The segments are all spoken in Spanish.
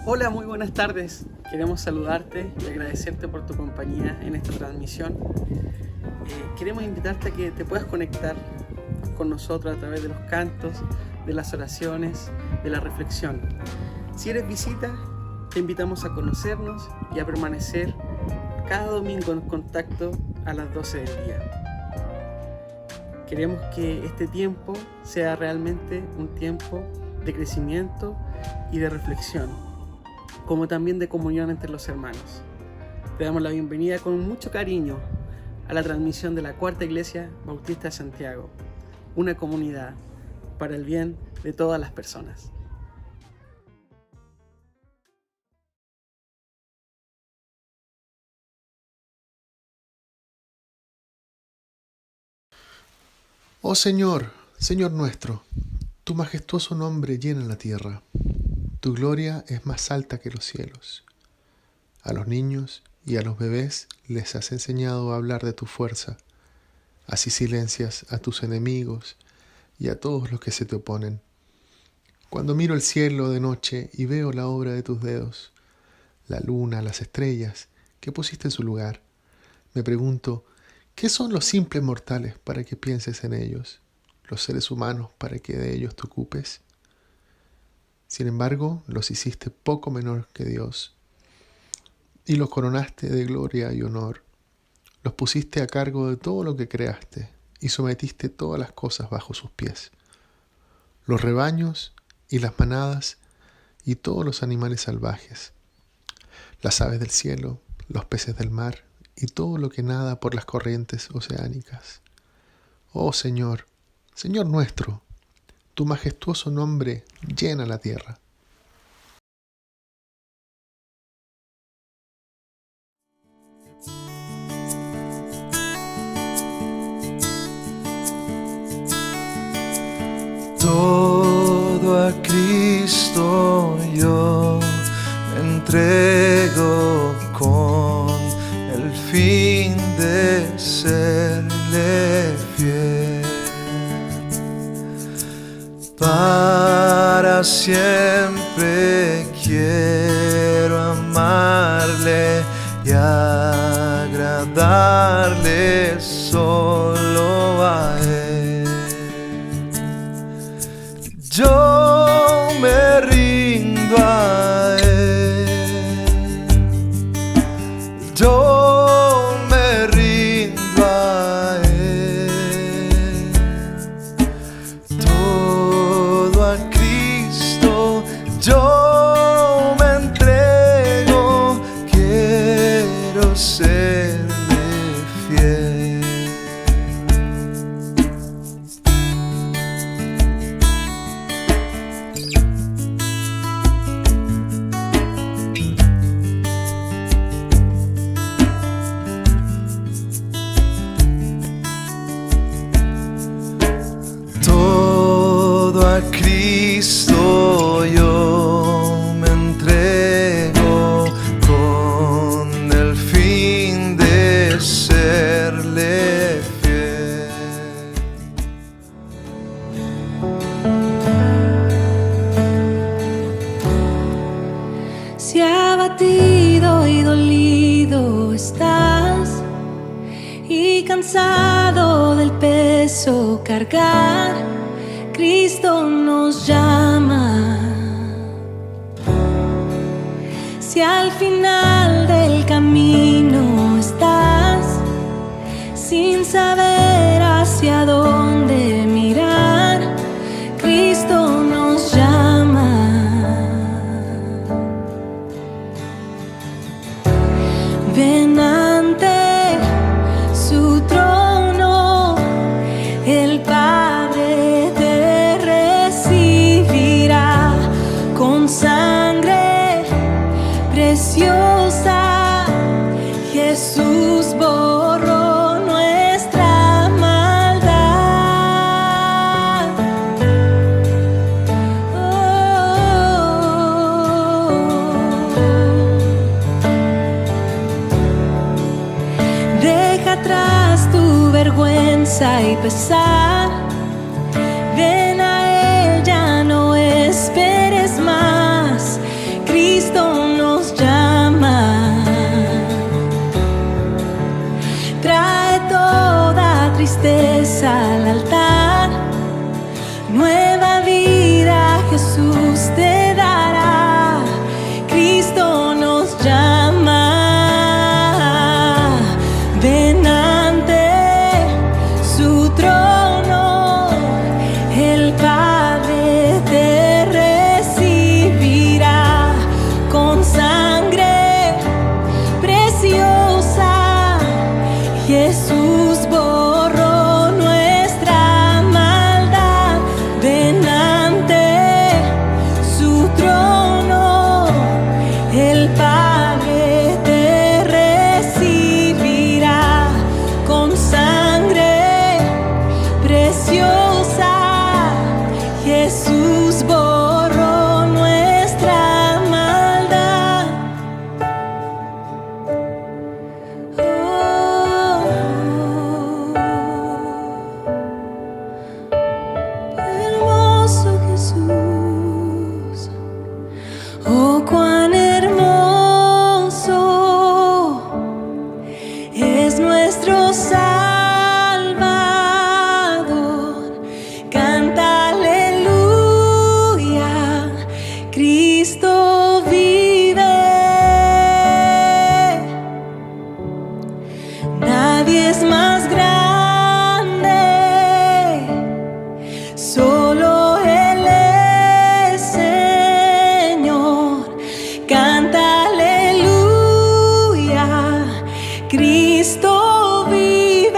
Hola, muy buenas tardes. Queremos saludarte y agradecerte por tu compañía en esta transmisión. Queremos invitarte a que te puedas conectar con nosotros a través de los cantos, de las oraciones, de la reflexión. Si eres visita, te invitamos a conocernos y a permanecer cada domingo en contacto a las 12 del día. Queremos que este tiempo sea realmente un tiempo de crecimiento y de reflexión, como también de comunión entre los hermanos. Te damos la bienvenida con mucho cariño a la transmisión de la Cuarta Iglesia Bautista de Santiago, una comunidad para el bien de todas las personas. Oh Señor, Señor nuestro, tu majestuoso nombre llena la tierra. Tu gloria es más alta que los cielos. A los niños y a los bebés les has enseñado a hablar de tu fuerza. Así silencias a tus enemigos y a todos los que se te oponen. Cuando miro el cielo de noche y veo la obra de tus dedos, la luna, las estrellas que pusiste en su lugar, me pregunto, ¿qué son los simples mortales para que pienses en ellos? ¿Los seres humanos para que de ellos te ocupes? Sin embargo, los hiciste poco menor que Dios y los coronaste de gloria y honor. Los pusiste a cargo de todo lo que creaste y sometiste todas las cosas bajo sus pies. Los rebaños y las manadas y todos los animales salvajes, las aves del cielo, los peces del mar y todo lo que nada por las corrientes oceánicas. Oh Señor, Señor nuestro, tu majestuoso nombre llena la tierra. Todo a Cristo yo entrego con el fin de serle fiel. Para siempre quiero amarle y agradarle solo a Él. Yo me rindo a Él. Yo me rindo a Él. Todo a Cristo yo me entrego. Quiero serle fiel. cansado del peso cargar, Cristo nos llama. Si al final del camino estás, sin saber hacia dónde mirar, Cristo nos llama. Ven ante su trono, el Padre te recibirá con sangre preciosa. Jesús borró nuestra maldad. Deja atrás tu vergüenza y pesar. Ven a Él, ya no esperes más. Cristo nos llama. Trae toda tristeza al altar. Nueva vida Jesús te dará. Cristo nos llama. Ven ante su trono, el Padre te recibirá con sangre preciosa. Jesús borró nuestra maldad. Ven ante su trono, el Padre te recibirá con sangre preciosa. Jesús borró nuestra maldad. Hermoso Jesús, oh cuán hermoso es nuestro Salvador. Canta aleluya, Cristo vive. Nadie es más grande, solo Él es Señor. Canta aleluya, Cristo vive.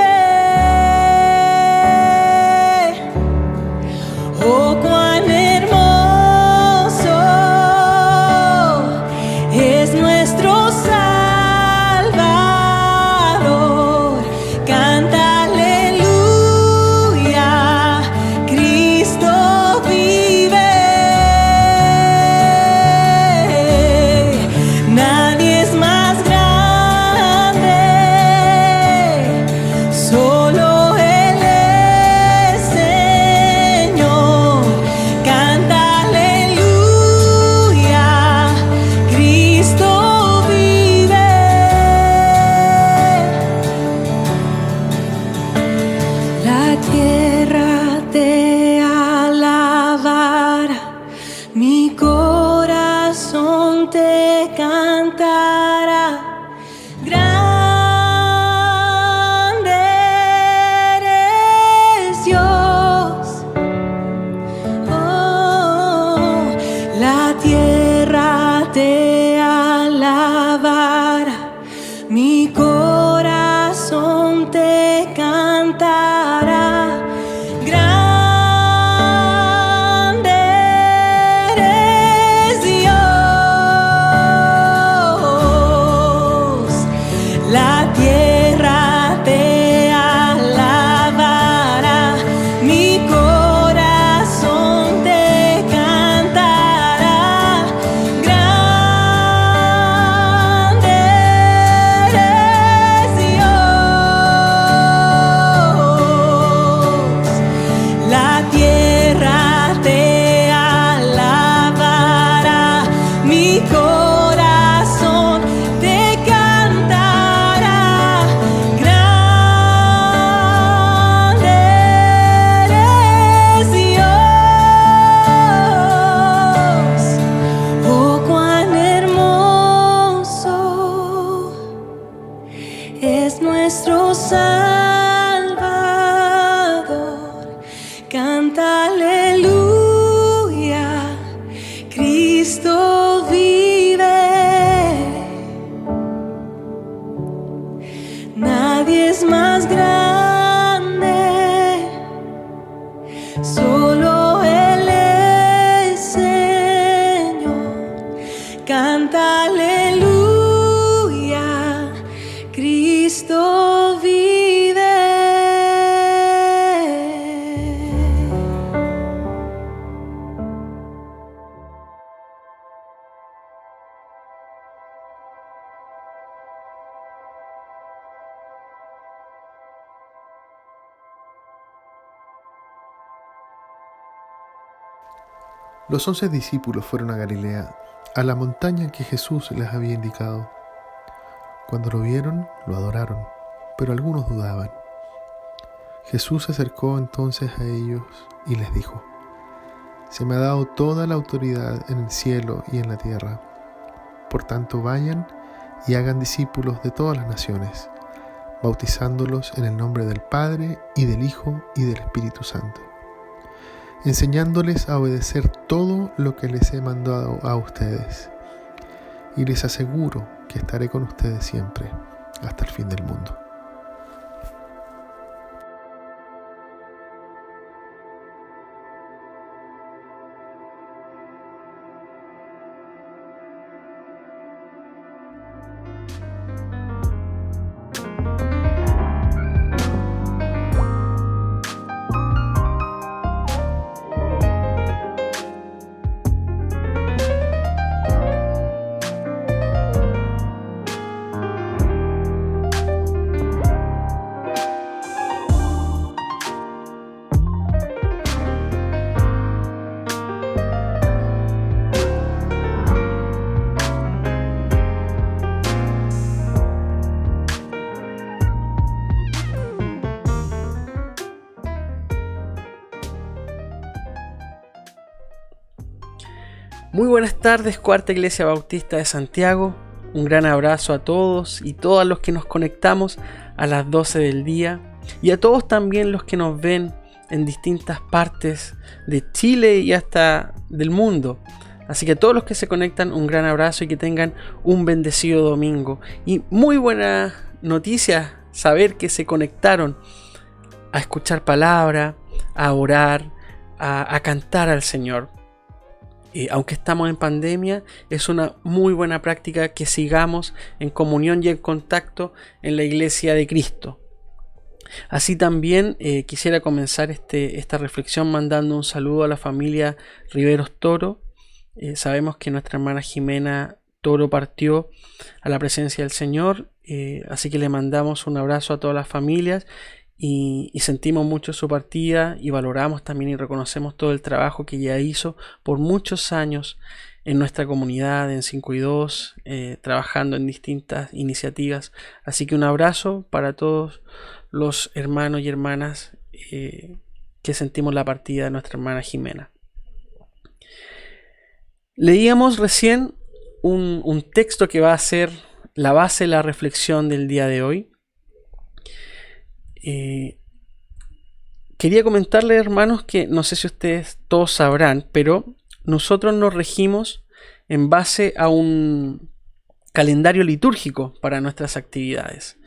Oh, cuán hermoso es nuestro Salvador. Canta aleluya, Cristo vive. Nadie es más grande, solo Él es Señor. Canta aleluya, Cristo vive. La tierra te alabará, mi corazón te cantará. Grande eres Dios. Oh, la tierra te alabará, mi corazón te cantará. Grande eres Dios. La tierra te alabará, mi corazón te cantará. Grande eres Dios. es nuestro Salvador. Canta aleluya, Cristo vive. Nadie es más grande, solo Él es Señor. Canta aleluya, Cristo vive. Los 11 discípulos fueron a Galilea, a la montaña que Jesús les había indicado. Cuando lo vieron, lo adoraron, pero algunos dudaban. Jesús se acercó entonces a ellos y les dijo: Se me ha dado toda la autoridad en el cielo y en la tierra. Por tanto, vayan y hagan discípulos de todas las naciones, bautizándolos en el nombre del Padre y del Hijo y del Espíritu Santo, enseñándoles a obedecer todo lo que les he mandado a ustedes. Y les aseguro que estaré con ustedes siempre, hasta el fin del mundo. Muy buenas tardes, Cuarta Iglesia Bautista de Santiago. Un gran abrazo a todos y todas los que nos conectamos a las 12 del día, y a todos también los que nos ven en distintas partes de Chile y hasta del mundo. Así que a todos los que se conectan, un gran abrazo y que tengan un bendecido domingo. Y muy buena noticia saber que se conectaron a escuchar palabra, a orar, a cantar al Señor. Aunque estamos en pandemia, es una muy buena práctica que sigamos en comunión y en contacto en la Iglesia de Cristo. Así también quisiera comenzar esta reflexión mandando un saludo a la familia Riveros Toro. Sabemos que nuestra hermana Jimena Toro partió a la presencia del Señor, así que le mandamos un abrazo a todas las familias. Y sentimos mucho su partida y valoramos también y reconocemos todo el trabajo que ella hizo por muchos años en nuestra comunidad en 5 y 2, trabajando en distintas iniciativas. Así que un abrazo para todos los hermanos y hermanas que sentimos la partida de nuestra hermana Jimena. Leíamos recién un texto que va a ser la base de la reflexión del día de hoy. Quería comentarles, hermanos, que no sé si ustedes todos sabrán, pero nosotros nos regimos en base a un calendario litúrgico para nuestras actividades.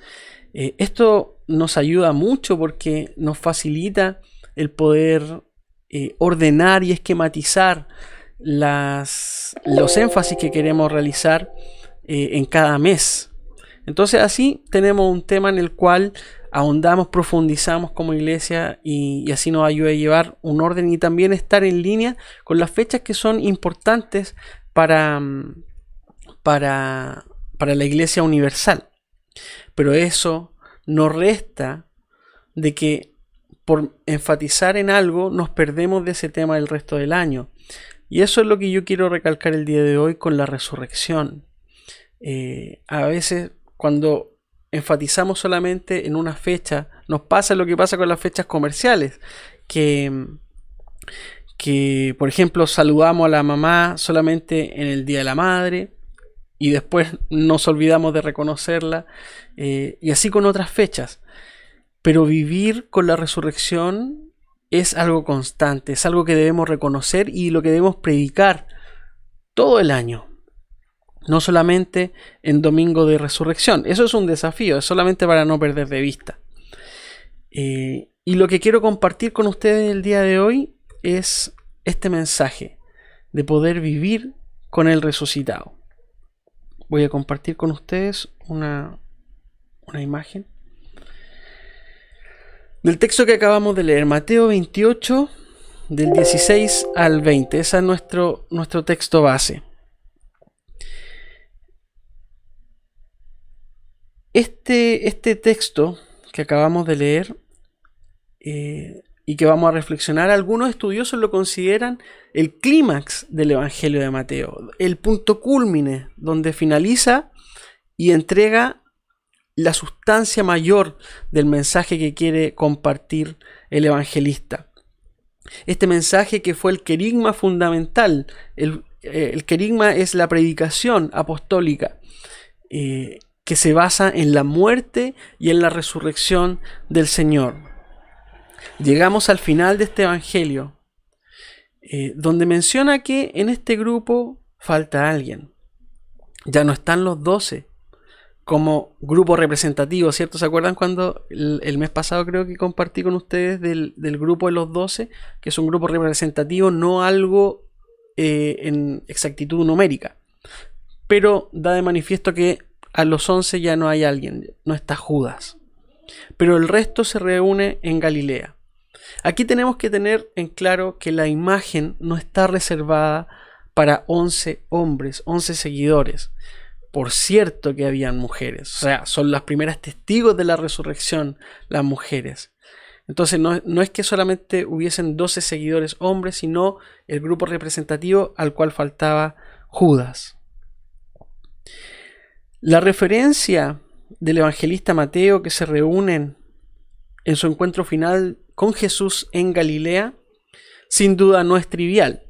Esto nos ayuda mucho porque nos facilita el poder ordenar y esquematizar los énfasis que queremos realizar en cada mes. Entonces así tenemos un tema en el cual ahondamos, profundizamos como iglesia y así nos ayuda a llevar un orden y también estar en línea con las fechas que son importantes para la iglesia universal. Pero eso no resta de que por enfatizar en algo nos perdemos de ese tema el resto del año. Y eso es lo que yo quiero recalcar el día de hoy con la resurrección. A veces cuando enfatizamos solamente en una fecha, nos pasa lo que pasa con las fechas comerciales, que por ejemplo saludamos a la mamá solamente en el Día de la Madre, y después nos olvidamos de reconocerla, y así con otras fechas. Pero vivir con la resurrección es algo constante, es algo que debemos reconocer y lo que debemos predicar todo el año, no solamente en Domingo de Resurrección. Eso es un desafío, es solamente para no perder de vista. Y lo que quiero compartir con ustedes el día de hoy es este mensaje de poder vivir con el resucitado. Voy a compartir con ustedes una imagen del texto que acabamos de leer, Mateo 28, del 16 al 20. Ese es nuestro texto base. Este texto que acabamos de leer y que vamos a reflexionar, algunos estudiosos lo consideran el clímax del Evangelio de Mateo, el punto cúlmine donde finaliza y entrega la sustancia mayor del mensaje que quiere compartir el evangelista. Este mensaje que fue el querigma fundamental. El querigma es la predicación apostólica que se basa en la muerte y en la resurrección del Señor. Llegamos al final de este evangelio, donde menciona que en este grupo falta alguien. Ya no están los 12 como grupo representativo, ¿cierto? ¿Se acuerdan cuando el mes pasado creo que compartí con ustedes del grupo de los 12, que es un grupo representativo, no algo en exactitud numérica? Pero da de manifiesto que a los 11 ya no hay alguien, no está Judas. Pero el resto se reúne en Galilea. Aquí tenemos que tener en claro que la imagen no está reservada para 11 hombres, 11 seguidores. Por cierto que habían mujeres, o sea, son las primeras testigos de la resurrección, las mujeres. Entonces no es que solamente hubiesen 12 seguidores hombres, sino el grupo representativo al cual faltaba Judas. La referencia del evangelista Mateo que se reúnen en su encuentro final con Jesús en Galilea, sin duda no es trivial.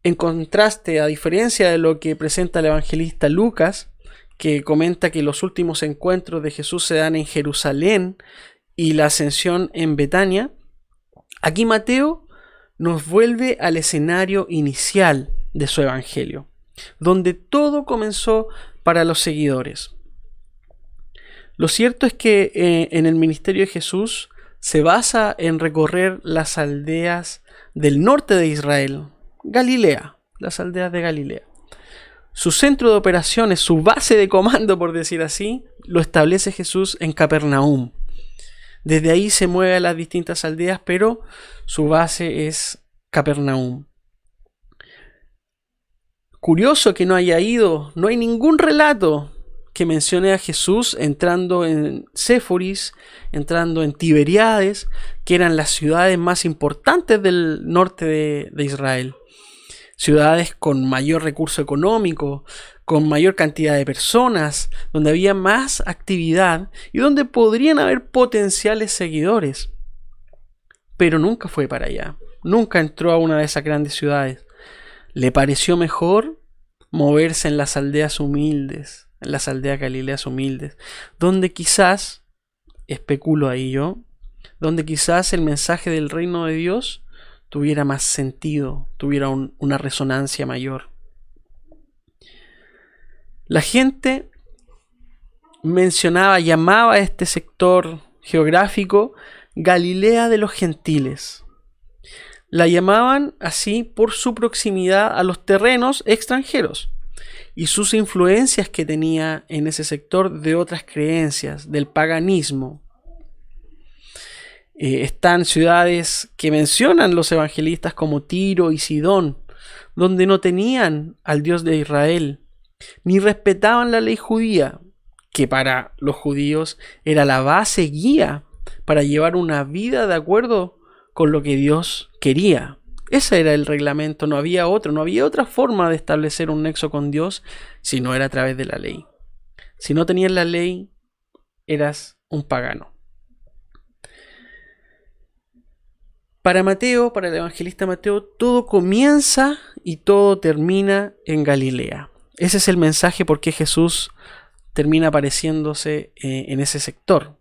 En contraste, a diferencia de lo que presenta el evangelista Lucas, que comenta que los últimos encuentros de Jesús se dan en Jerusalén y la ascensión en Betania, aquí Mateo nos vuelve al escenario inicial de su evangelio, donde todo comenzó para los seguidores. Lo cierto es que en el ministerio de Jesús se basa en recorrer las aldeas del norte de Israel, Galilea, las aldeas de Galilea. Su centro de operaciones, su base de comando, por decir así, lo establece Jesús en Capernaum. Desde ahí se mueve a las distintas aldeas, pero su base es Capernaum. Curioso que no haya ido, no hay ningún relato que mencione a Jesús entrando en Séforis, entrando en Tiberíades, que eran las ciudades más importantes del norte de Israel. Ciudades con mayor recurso económico, con mayor cantidad de personas, donde había más actividad y donde podrían haber potenciales seguidores. Pero nunca fue para allá, nunca entró a una de esas grandes ciudades. Le pareció mejor moverse en las aldeas humildes, en las aldeas galileas humildes, donde quizás, especulo ahí yo, donde quizás el mensaje del reino de Dios tuviera más sentido, tuviera una resonancia mayor. La gente llamaba a este sector geográfico Galilea de los Gentiles. La llamaban así por su proximidad a los terrenos extranjeros y sus influencias que tenía en ese sector de otras creencias, del paganismo. Están ciudades que mencionan los evangelistas como Tiro y Sidón, donde no tenían al Dios de Israel, ni respetaban la ley judía, que para los judíos era la base guía para llevar una vida de acuerdo con lo que Dios quería. Ese era el reglamento, no había otra forma de establecer un nexo con Dios si no era a través de la ley. Si no tenías la ley, eras un pagano. Para Mateo, para el evangelista Mateo, todo comienza y todo termina en Galilea. Ese es el mensaje por qué Jesús termina apareciéndose en ese sector.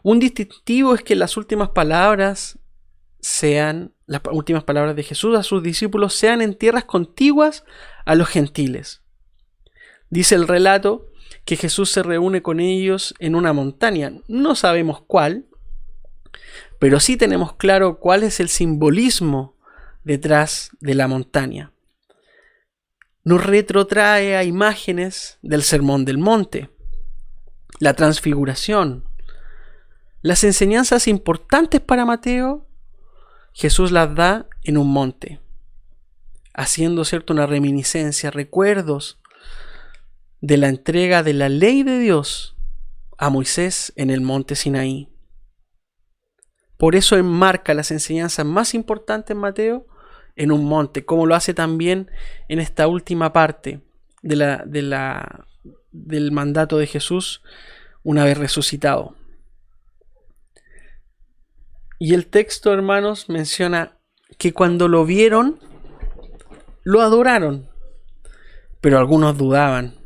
Un distintivo es que las últimas palabras de Jesús a sus discípulos sean en tierras contiguas a los gentiles. Dice el relato que Jesús se reúne con ellos en una montaña. No sabemos cuál, pero sí tenemos claro cuál es el simbolismo detrás de la montaña. Nos retrotrae a imágenes del Sermón del Monte, la transfiguración. Las enseñanzas importantes para Mateo, Jesús las da en un monte, haciendo, ¿cierto?, una reminiscencia, recuerdos de la entrega de la ley de Dios a Moisés en el monte Sinaí. Por eso enmarca las enseñanzas más importantes en Mateo en un monte, como lo hace también en esta última parte del mandato de Jesús una vez resucitado. Y el texto, hermanos, menciona que cuando lo vieron, lo adoraron, pero algunos dudaban.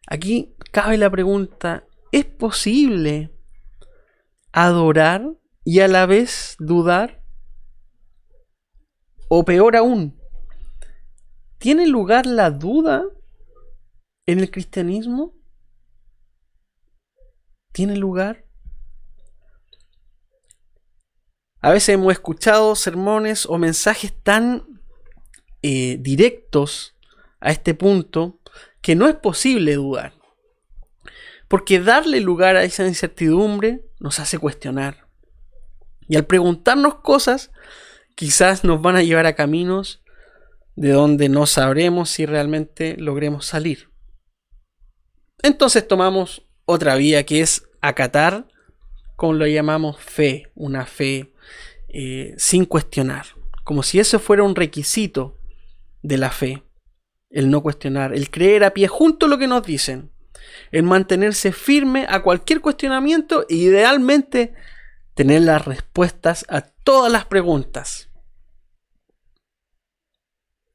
Aquí cabe la pregunta, ¿es posible adorar y a la vez dudar? O peor aún, ¿tiene lugar la duda en el cristianismo? ¿Tiene lugar? A veces hemos escuchado sermones o mensajes tan directos a este punto que no es posible dudar. Porque darle lugar a esa incertidumbre nos hace cuestionar. Y al preguntarnos cosas, quizás nos van a llevar a caminos de donde no sabremos si realmente logremos salir. Entonces tomamos otra vía, que es acatar, como lo llamamos fe, una fe sin cuestionar, como si eso fuera un requisito de la fe, el no cuestionar, el creer a pie junto a lo que nos dicen, el mantenerse firme a cualquier cuestionamiento e idealmente tener las respuestas a todas las preguntas.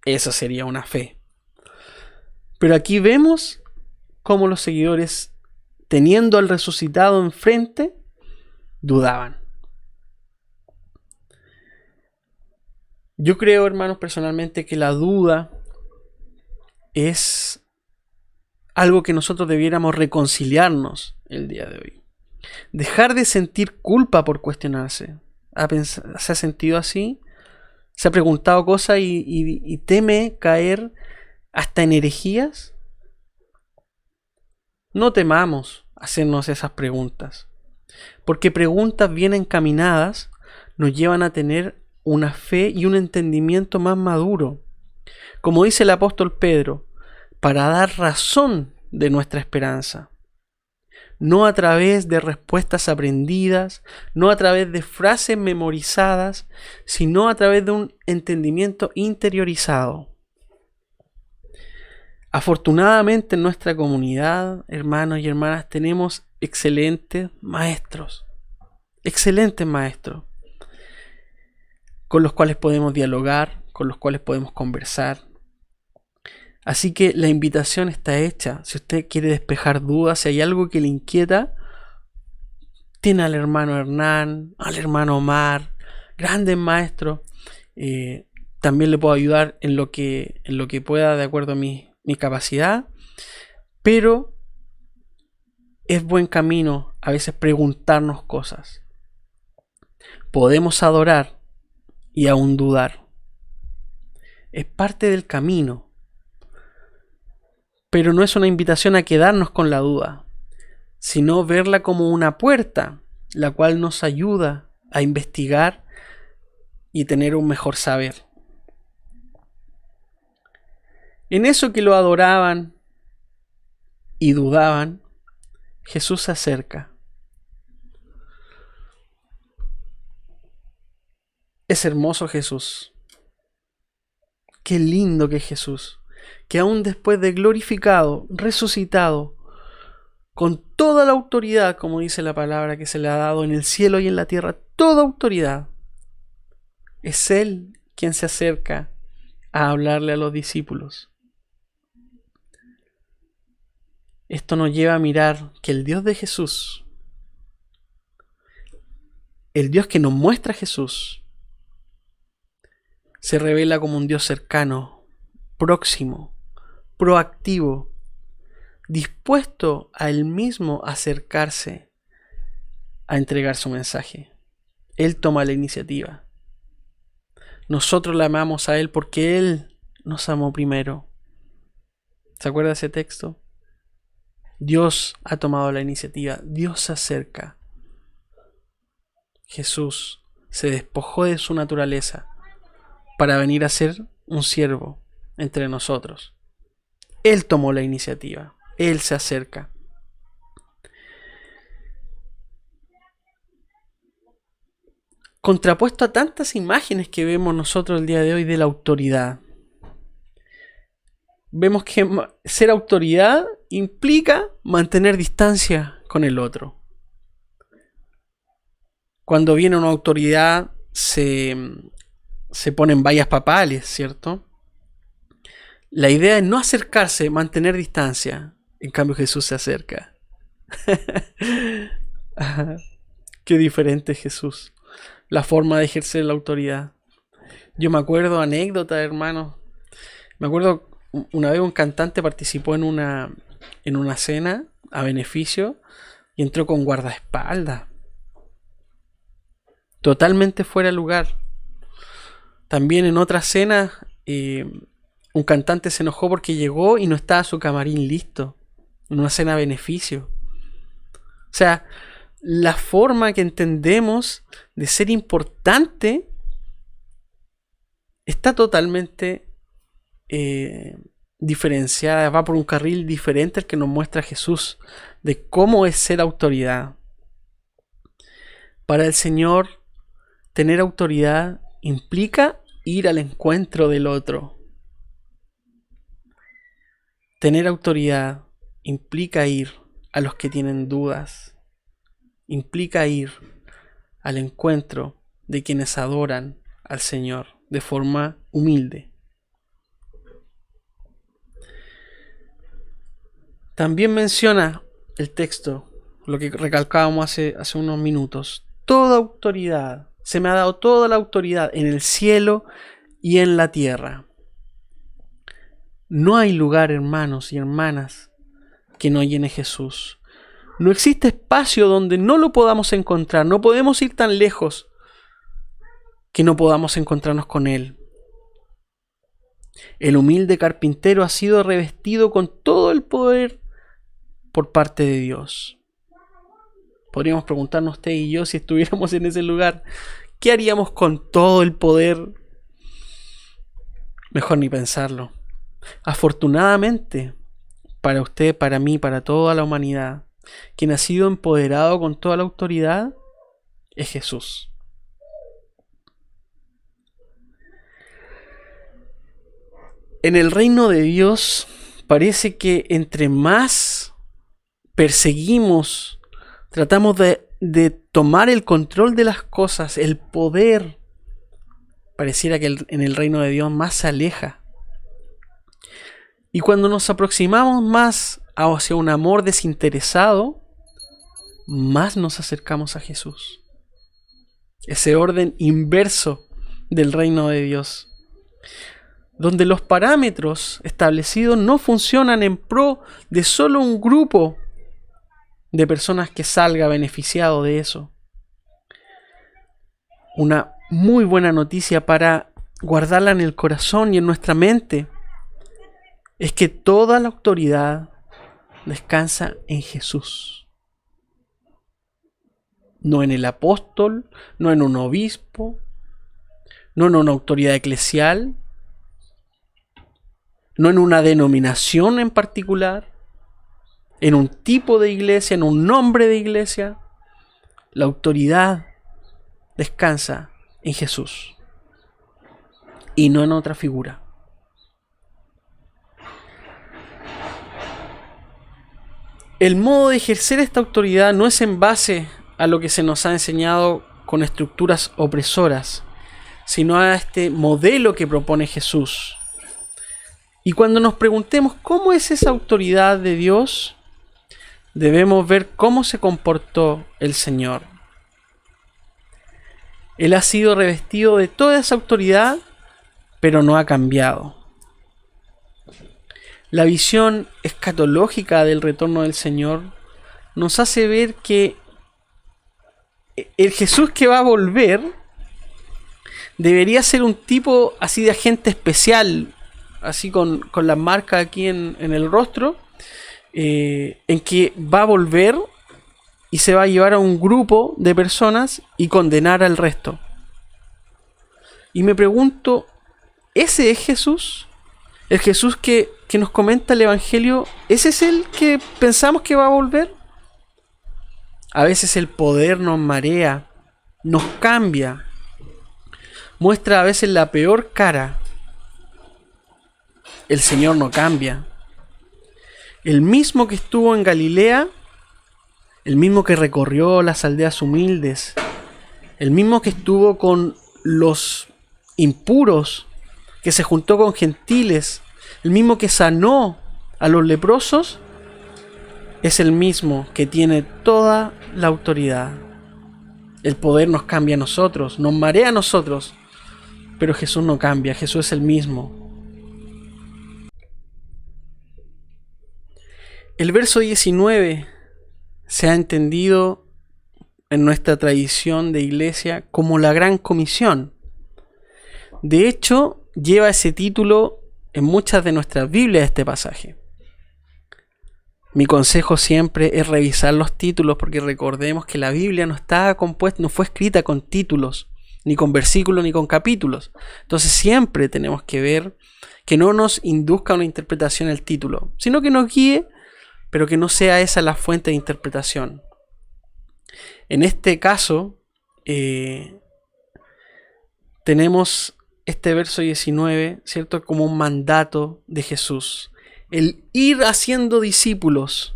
Eso sería una fe. Pero aquí vemos cómo los seguidores, teniendo al resucitado enfrente, dudaban. Yo creo, hermanos, personalmente que la duda es algo que nosotros debiéramos reconciliarnos el día de hoy. Dejar de sentir culpa por cuestionarse. ¿Se ha sentido así? ¿Se ha preguntado cosas y teme caer hasta en herejías? No temamos hacernos esas preguntas, porque preguntas bien encaminadas nos llevan a tener una fe y un entendimiento más maduro. Como dice el apóstol Pedro, para dar razón de nuestra esperanza. No a través de respuestas aprendidas, no a través de frases memorizadas, sino a través de un entendimiento interiorizado. Afortunadamente en nuestra comunidad, hermanos y hermanas, tenemos excelentes maestros, con los cuales podemos dialogar, con los cuales podemos conversar. Así que la invitación está hecha. Si usted quiere despejar dudas, si hay algo que le inquieta, tiene al hermano Hernán, al hermano Omar, grandes maestros. También le puedo ayudar en lo que pueda, de acuerdo a mi capacidad. Pero es buen camino a veces preguntarnos cosas. Podemos adorar y aún dudar. Es parte del camino. Pero no es una invitación a quedarnos con la duda, sino verla como una puerta, la cual nos ayuda a investigar y tener un mejor saber. En eso que lo adoraban y dudaban, Jesús se acerca. Es hermoso Jesús. Qué lindo que es Jesús. Que aún después de glorificado, resucitado, con toda la autoridad, como dice la palabra, que se le ha dado en el cielo y en la tierra, toda autoridad, es Él quien se acerca a hablarle a los discípulos. Esto nos lleva a mirar que el Dios de Jesús, el Dios que nos muestra a Jesús, se revela como un Dios cercano, próximo, proactivo, dispuesto a Él mismo acercarse a entregar su mensaje. Él toma la iniciativa. Nosotros le amamos a Él porque Él nos amó primero. ¿Se acuerda de ese texto? Dios ha tomado la iniciativa. Dios se acerca. Jesús se despojó de su naturaleza para venir a ser un siervo entre nosotros. Él tomó la iniciativa. Él se acerca. Contrapuesto a tantas imágenes que vemos nosotros el día de hoy de la autoridad, vemos que ser autoridad implica mantener distancia con el otro. Cuando viene una autoridad se ponen vallas papales, ¿cierto? La idea es no acercarse, mantener distancia. En cambio Jesús se acerca. Qué diferente es Jesús. La forma de ejercer la autoridad. Yo me acuerdo anécdota, hermano. Me acuerdo una vez un cantante participó en una cena a beneficio y entró con guardaespaldas. Totalmente fuera de lugar. También en otra cena un cantante se enojó porque llegó y no estaba su camarín listo. En una cena a beneficio. O sea, la forma que entendemos de ser importante está totalmente diferenciada, va por un carril diferente al que nos muestra Jesús, de cómo es ser autoridad. Para el Señor, tener autoridad implica ir al encuentro del otro. Tener autoridad implica ir a los que tienen dudas. Implica ir al encuentro de quienes adoran al Señor de forma humilde. También menciona el texto, lo que recalcábamos hace unos minutos, toda autoridad, se me ha dado toda la autoridad en el cielo y en la tierra. No hay lugar, hermanos y hermanas, que no llene Jesús. No existe espacio donde no lo podamos encontrar. No podemos ir tan lejos que no podamos encontrarnos con Él. El humilde carpintero ha sido revestido con todo el poder por parte de Dios. Podríamos preguntarnos usted y yo, si estuviéramos en ese lugar, ¿qué haríamos con todo el poder? Mejor ni pensarlo. Afortunadamente, para usted, para mí, para toda la humanidad, quien ha sido empoderado con toda la autoridad es Jesús. En el reino de Dios parece que entre más perseguimos, tratamos de tomar el control de las cosas, el poder, pareciera que en el reino de Dios más se aleja. Y cuando nos aproximamos más hacia un amor desinteresado, más nos acercamos a Jesús. Ese orden inverso del reino de Dios, donde los parámetros establecidos no funcionan en pro de solo un grupo de personas que salga beneficiado de eso. Una muy buena noticia para guardarla en el corazón y en nuestra mente es que toda la autoridad descansa en Jesús. No en el apóstol, no en un obispo, no en una autoridad eclesial, no en una denominación en particular, en un tipo de iglesia, en un nombre de iglesia. La autoridad descansa en Jesús y no en otra figura. El modo de ejercer esta autoridad no es en base a lo que se nos ha enseñado con estructuras opresoras, sino a este modelo que propone Jesús, Y cuando nos preguntemos cómo es esa autoridad de Dios, debemos ver cómo se comportó el Señor. Él ha sido revestido de toda esa autoridad, pero no ha cambiado. La visión escatológica del retorno del Señor nos hace ver que el Jesús que va a volver debería ser un tipo así de agente especial, así con las marcas aquí en el rostro, en que va a volver y se va a llevar a un grupo de personas y condenar al resto. Y me pregunto, ¿ese es Jesús? ¿El Jesús que nos comenta el Evangelio, ese es el que pensamos que va a volver? A veces el poder nos marea, nos cambia, muestra a veces la peor cara. El Señor no cambia. El mismo que estuvo en Galilea, el mismo que recorrió las aldeas humildes, el mismo que estuvo con los impuros, que se juntó con gentiles, el mismo que sanó a los leprosos, es el mismo que tiene toda la autoridad. El poder nos cambia a nosotros, nos marea a nosotros, pero Jesús no cambia, Jesús es el mismo. El verso 19 se ha entendido en nuestra tradición de iglesia como la Gran Comisión. De hecho, lleva ese título en muchas de nuestras Biblias este pasaje. Mi consejo siempre es revisar los títulos, porque recordemos que la Biblia no está compuesta, no fue escrita con títulos, ni con versículos, ni con capítulos. Entonces siempre tenemos que ver que no nos induzca una interpretación el título, sino que nos guíe, pero que no sea esa la fuente de interpretación. En este caso, tenemos este verso 19, ¿cierto?, como un mandato de Jesús. El ir haciendo discípulos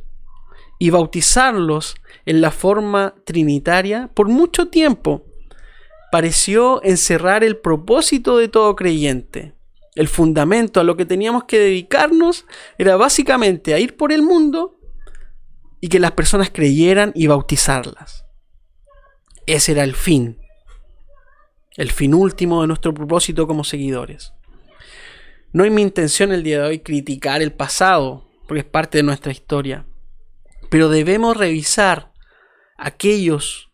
y bautizarlos en la forma trinitaria, por mucho tiempo pareció encerrar el propósito de todo creyente. El fundamento a lo que teníamos que dedicarnos era básicamente a ir por el mundo y que las personas creyeran y bautizarlas. Ese era el fin último de nuestro propósito como seguidores. No es mi intención el día de hoy criticar el pasado, porque es parte de nuestra historia, pero debemos revisar aquellos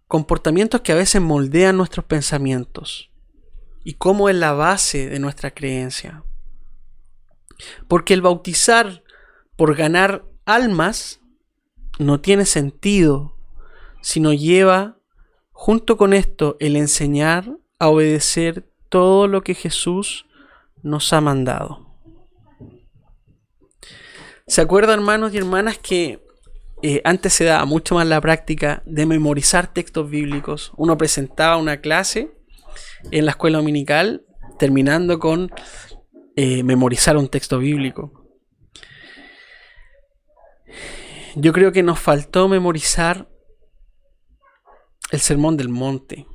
comportamientos que a veces moldean nuestros pensamientos y cómo es la base de nuestra creencia. Porque el bautizar por ganar almas no tiene sentido si no lleva junto con esto el enseñar a obedecer todo lo que Jesús nos ha mandado. ¿Se acuerdan, hermanos y hermanas, que antes se daba mucho más la práctica de memorizar textos bíblicos? Uno presentaba una clase en la escuela dominical terminando con memorizar un texto bíblico. Yo creo que nos faltó memorizar el Sermón del Monte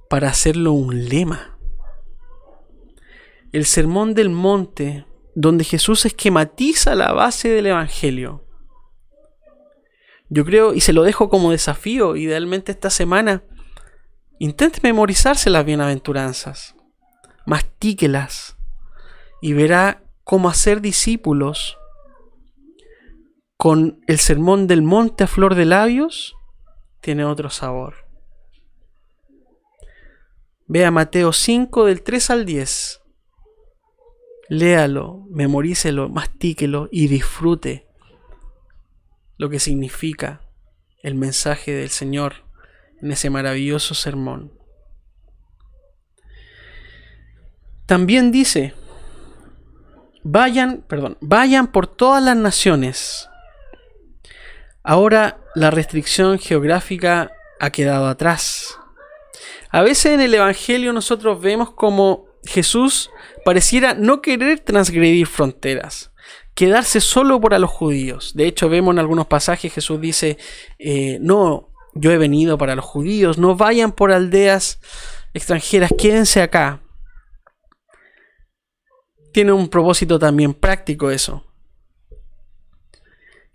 para hacerlo un lema. El Sermón del Monte, donde Jesús esquematiza la base del Evangelio. Yo creo, y se lo dejo como desafío, idealmente esta semana, intente memorizarse las bienaventuranzas, mastíquelas, y verá cómo hacer discípulos con el Sermón del Monte a flor de labios tiene otro sabor. Vea Mateo 5 del 3 al 10. Léalo, memorícelo, mastíquelo y disfrute lo que significa el mensaje del Señor en ese maravilloso sermón. También dice, vayan por todas las naciones. Ahora la restricción geográfica ha quedado atrás. A veces en el Evangelio nosotros vemos como Jesús pareciera no querer transgredir fronteras, quedarse solo para los judíos. De hecho, vemos en algunos pasajes Jesús dice, no, yo he venido para los judíos, no vayan por aldeas extranjeras, quédense acá. tiene un propósito también práctico eso.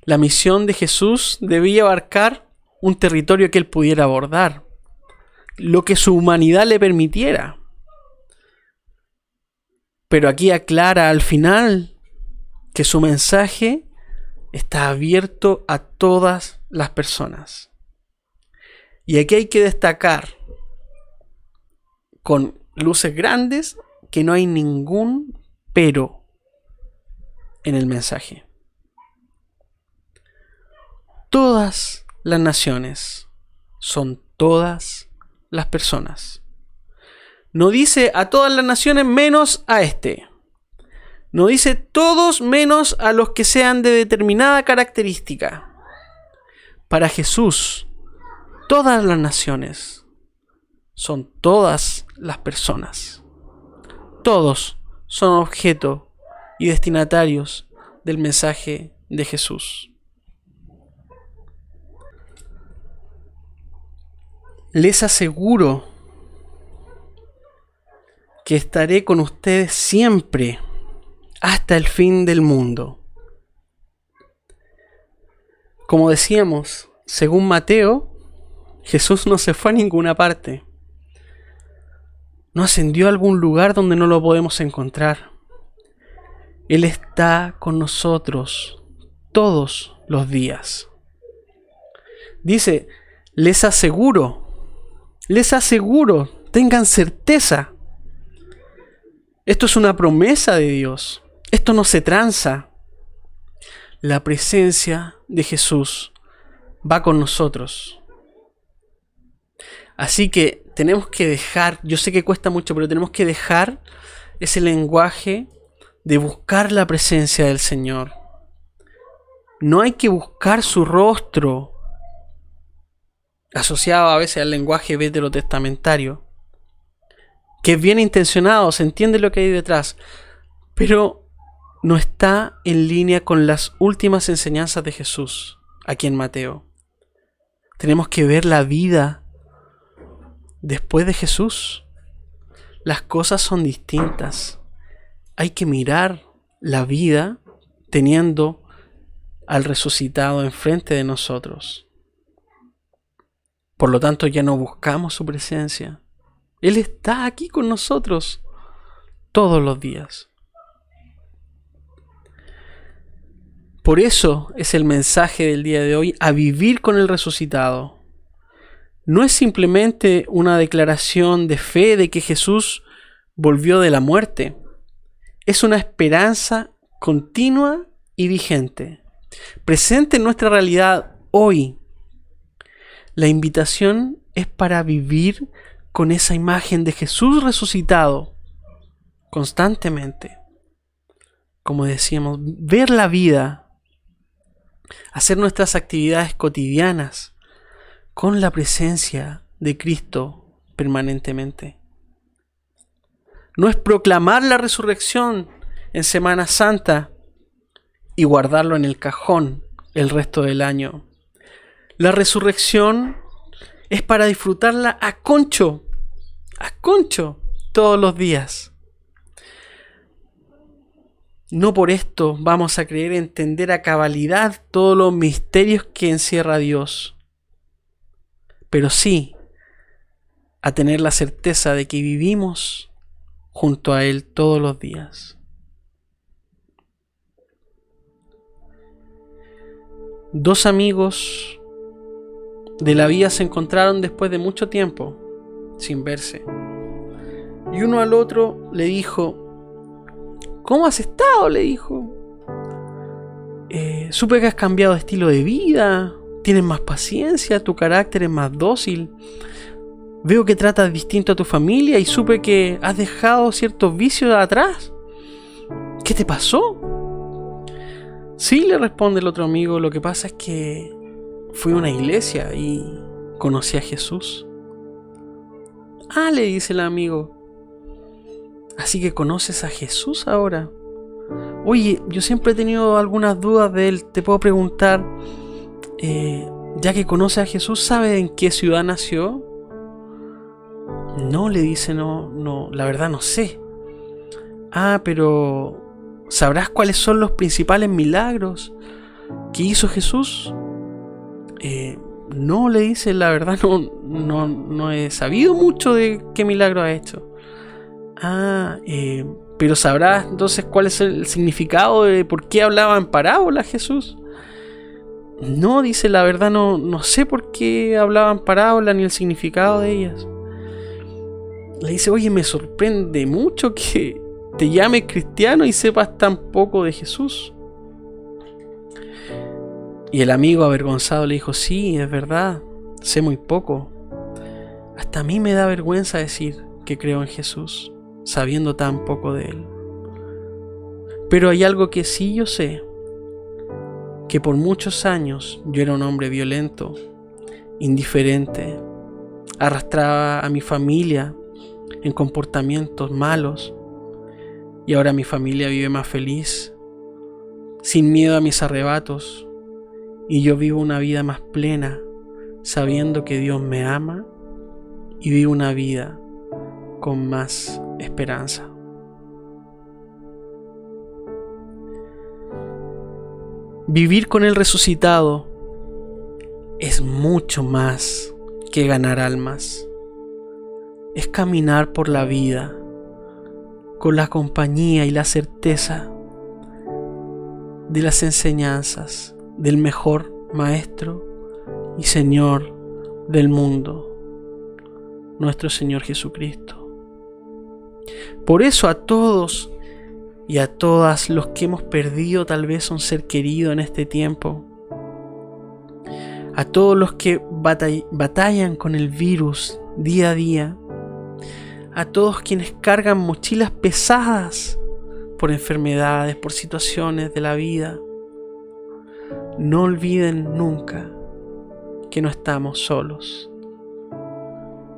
La misión de Jesús debía abarcar un territorio que él pudiera abordar, lo que su humanidad le permitiera. Pero aquí aclara al final que su mensaje está abierto a todas las personas. Y aquí hay que destacar con luces grandes que no hay ningún pero en el mensaje. Todas las naciones son todas las personas. No dice a todas las naciones menos a este. No dice todos menos a los que sean de determinada característica. Para Jesús, todas las naciones son todas las personas. Todos son objeto y destinatarios del mensaje de Jesús. Les aseguro que estaré con ustedes siempre hasta el fin del mundo. Como decíamos, según Mateo, Jesús no se fue a ninguna parte. No ascendió a algún lugar donde no lo podemos encontrar. Él está con nosotros todos los días. Dice, les aseguro, tengan certeza. Esto es una promesa de Dios. Esto no se tranza. La presencia de Jesús va con nosotros. Así que tenemos que dejar, yo sé que cuesta mucho, pero tenemos que dejar ese lenguaje de buscar la presencia del Señor. No hay que buscar su rostro, asociado a veces al lenguaje veterotestamentario, que es bien intencionado, se entiende lo que hay detrás, pero no está en línea con las últimas enseñanzas de Jesús aquí en Mateo. Tenemos que ver la vida después de Jesús. Las cosas son distintas. Hay que mirar la vida teniendo al resucitado enfrente de nosotros. Por lo tanto, ya no buscamos su presencia. Él está aquí con nosotros todos los días. Por eso es el mensaje del día de hoy, a vivir con el resucitado. No es simplemente una declaración de fe de que Jesús volvió de la muerte. Es una esperanza continua y vigente, presente en nuestra realidad hoy. La invitación es para vivir con esa imagen de Jesús resucitado constantemente. Como decíamos, ver la vida, hacer nuestras actividades cotidianas con la presencia de Cristo permanentemente. No es proclamar la resurrección en Semana Santa y guardarlo en el cajón el resto del año. La resurrección es para disfrutarla a concho todos los días. No por esto vamos a creer entender a cabalidad todos los misterios que encierra Dios, pero sí a tener la certeza de que vivimos junto a Él todos los días. Dos amigos de la vida se encontraron después de mucho tiempo sin verse, y uno al otro le dijo: ¿cómo has estado?, le dijo. Supe que has cambiado de estilo de vida, tienes más paciencia, tu carácter es más dócil. Veo que tratas distinto a tu familia y supe que has dejado ciertos vicios atrás. ¿Qué te pasó? Sí, le responde el otro amigo, lo que pasa es que fui a una iglesia y conocí a Jesús. Ah, le dice el amigo, así que conoces a Jesús ahora. Oye, yo siempre he tenido algunas dudas de él. Te puedo preguntar, ya que conoces a Jesús, ¿sabes en qué ciudad nació? No, le dice, no, la verdad no sé. Pero ¿sabrás cuáles son los principales milagros que hizo Jesús? No, le dice, la verdad no he sabido mucho de qué milagro ha hecho. Pero ¿sabrás entonces cuál es el significado de por qué hablaba en parábolas Jesús? No, dice, la verdad no sé por qué hablaba en parábolas ni el significado de ellas. Le dice, oye, me sorprende mucho que te llames cristiano y sepas tan poco de Jesús. Y el amigo avergonzado le dijo, sí, es verdad, sé muy poco. Hasta a mí me da vergüenza decir que creo en Jesús, sabiendo tan poco de Él. Pero hay algo que sí yo sé, que por muchos años yo era un hombre violento, indiferente, arrastraba a mi familia en comportamientos malos, y ahora mi familia vive más feliz, sin miedo a mis arrebatos, y yo vivo una vida más plena, sabiendo que Dios me ama y vivo una vida con más esperanza. Vivir con el resucitado es mucho más que ganar almas. Es caminar por la vida con la compañía y la certeza de las enseñanzas del mejor Maestro y Señor del mundo, nuestro Señor Jesucristo. Por eso a todos y a todas los que hemos perdido tal vez un ser querido en este tiempo, a todos los que batallan con el virus día a día, a todos quienes cargan mochilas pesadas por enfermedades, por situaciones de la vida, no olviden nunca que no estamos solos.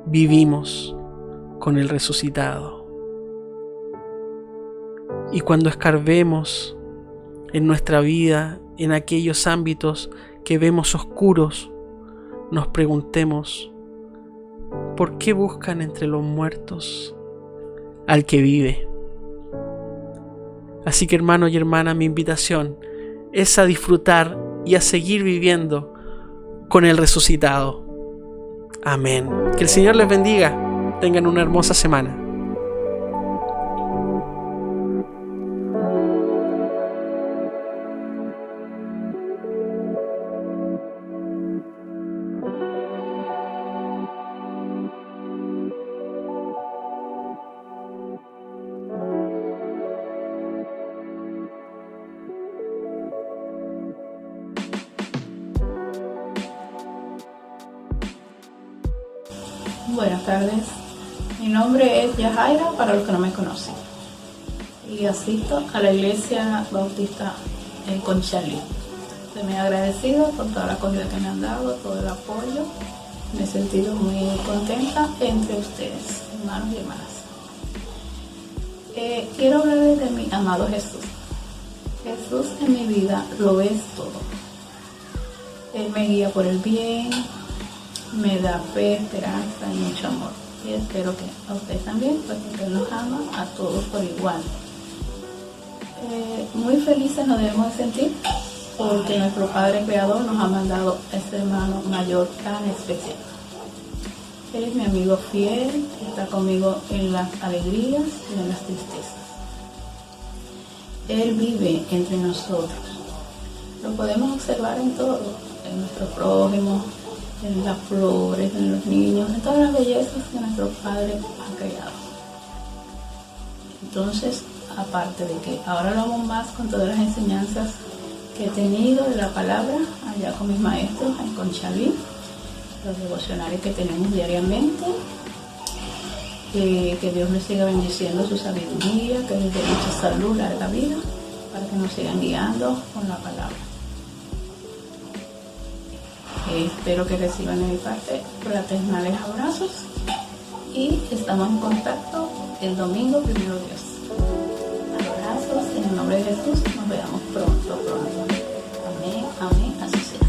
Vivimos con el resucitado. Y cuando escarbemos en nuestra vida, en aquellos ámbitos que vemos oscuros, nos preguntemos, ¿por qué buscan entre los muertos al que vive? Así que, hermano y hermana, mi invitación es a disfrutar y a seguir viviendo con el resucitado. Amén. Que el Señor les bendiga. Tengan una hermosa semana. Buenas tardes, mi nombre es Yajaira para los que no me conocen y asisto a la Iglesia Bautista Conchalí. Estoy muy agradecido por toda la acogida que me han dado, todo el apoyo. Me he sentido muy contenta entre ustedes, hermanos y hermanas. Quiero hablarles de mi amado Jesús. Jesús en mi vida lo es todo. Él me guía por el bien, me da fe, esperanza y mucho amor. Y espero que a ustedes también, porque Él nos ama a todos por igual. Muy felices nos debemos sentir porque nuestro Padre Creador nos ha mandado a este hermano mayor tan especial. Él es mi amigo fiel, está conmigo en las alegrías y en las tristezas. Él vive entre nosotros. Lo podemos observar en todo, en nuestro prójimo, en las flores, en los niños, en todas las bellezas que nuestro Padre ha creado. Entonces, aparte de que ahora lo amo más con todas las enseñanzas que he tenido de la palabra allá con mis maestros en Conchalí, los devocionales que tenemos diariamente, que Dios les siga bendiciendo su sabiduría, que les dé mucha salud, larga vida, para que nos sigan guiando con la palabra. Espero que reciban de mi parte fraternales abrazos y estamos en contacto el domingo, primero Dios. Abrazos en el nombre de Jesús, nos veamos pronto. Amén, amén, así sea.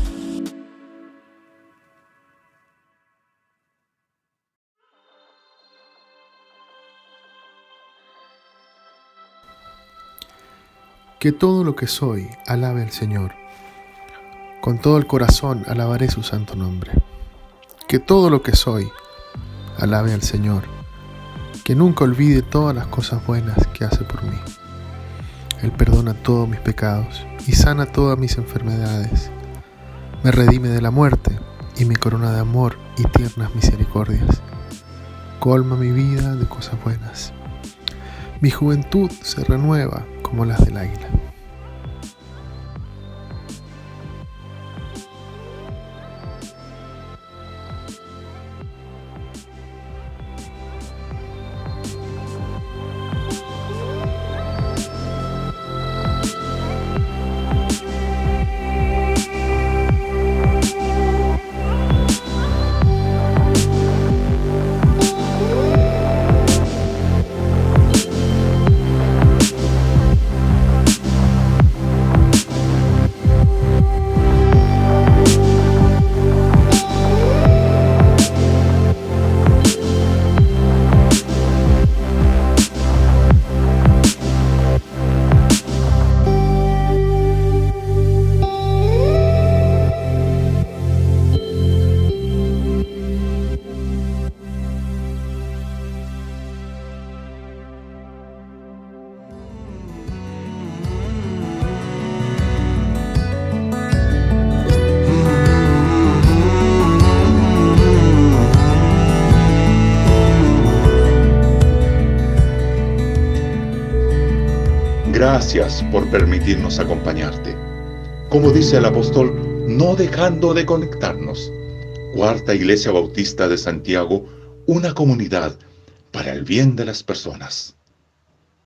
Que todo lo que soy alabe al Señor. Con todo el corazón alabaré su santo nombre. Que todo lo que soy alabe al Señor. Que nunca olvide todas las cosas buenas que hace por mí. Él perdona todos mis pecados y sana todas mis enfermedades. Me redime de la muerte y me corona de amor y tiernas misericordias. Colma mi vida de cosas buenas. Mi juventud se renueva como las del águila. Gracias por permitirnos acompañarte. Como dice el apóstol, no dejando de conectarnos. Cuarta Iglesia Bautista de Santiago, una comunidad para el bien de las personas.